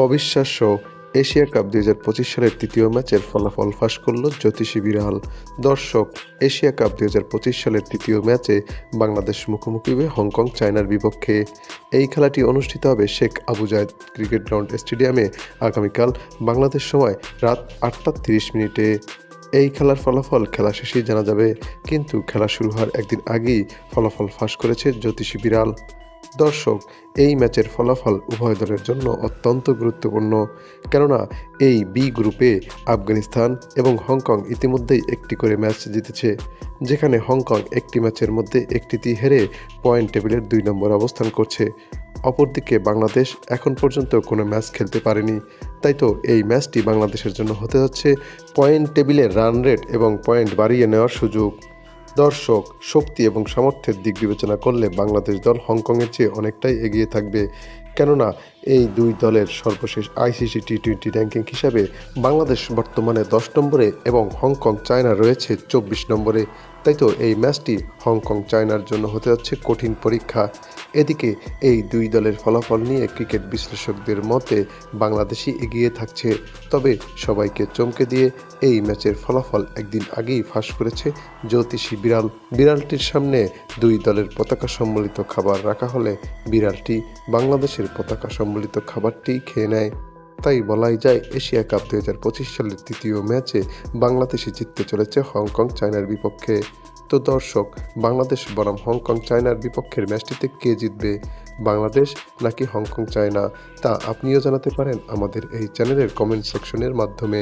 অবিশ্বাস্য! Asia cup ২০২৫ সালের তৃতীয় ম্যাচের ফলাফল ফাঁস করল জ্যোতিষী বিড়াল। দর্শক, এশিয়া কাপ ২০২৫ সালের তৃতীয় ম্যাচে বাংলাদেশ মুখোমুখি হবে হংকং চায়নার বিপক্ষে। এই খেলাটি অনুষ্ঠিত হবে শেখ আবু জায়েদ ক্রিকেট গ্রাউন্ড স্টেডিয়ামে আগামীকাল বাংলাদেশ সময় রাত ৮টা ৩০ মিনিটে। এই খেলার ফলাফল খেলা শেষেই জানা যাবে, কিন্তু খেলা শুরু হওয়ার একদিন আগেই ফলাফল ফাঁস করেছে জ্যোতিষী বিড়াল। দর্শক, এই ম্যাচের ফলাফল উভয় দলের জন্য অত্যন্ত গুরুত্বপূর্ণ, কেননা এই বি গ্রুপে আফগানিস্তান এবং হংকং ইতিমধ্যেই একটি করে ম্যাচ জিতেছে, যেখানে হংকং একটি ম্যাচের মধ্যে একটিতে হেরে পয়েন্ট টেবিলের ২ নম্বর অবস্থান করছে। অপরদিকে বাংলাদেশ এখন পর্যন্ত কোনো ম্যাচ খেলতে পারেনি, তাই তো এই ম্যাচটি বাংলাদেশের জন্য হতে যাচ্ছে পয়েন্ট টেবিলের রান রেট এবং পয়েন্ট বাড়িয়ে নেওয়ার সুযোগ। দর্শক, শক্তি এবং সামর্থ্যের দিক বিবেচনা করলে বাংলাদেশ দল হংকংয়ের চেয়ে অনেকটাই এগিয়ে থাকবে, কেননা এই দুই দলের সর্বশেষ আইসিসি টি-20 র্যাঙ্কিং হিসাবে বাংলাদেশ বর্তমানে ১০ নম্বরে এবং হংকং চায়না রয়েছে ২৪ নম্বরে। তাই তো এই ম্যাচটি হংকং চায়নার জন্য হতে যাচ্ছে কঠিন পরীক্ষা। এদিকে এই দুই দলের ফলাফল নিয়ে ক্রিকেট বিশ্লেষকদের মতে বাংলাদেশই এগিয়ে থাকছে, তবে সবাইকে চমকে দিয়ে এই ম্যাচের ফলাফল একদিন আগেই ফাঁস করেছে জ্যোতিষী বিড়াল। বিড়ালটির সামনে দুই দলের পতাকা সম্বলিত খাবার রাখা হলে বিড়ালটি বাংলাদেশের পতাকা সম্বলিত খাবারটি খেয়ে নেয়। তাই বলাই যায় এশিয়া কাপ ২০২৫ সালের তৃতীয় ম্যাচে বাংলাদেশই জিততে চলেছে হংকং চায়নার বিপক্ষে। তো দর্শক, বাংলাদেশ বনাম হংকং চায়নার বিপক্ষের ম্যাচটিতে কে জিতবে, বাংলাদেশ নাকি হংকং চায়না, তা আপনিও জানাতে পারেন আমাদের এই চ্যানেলের কমেন্ট সেকশনের মাধ্যমে।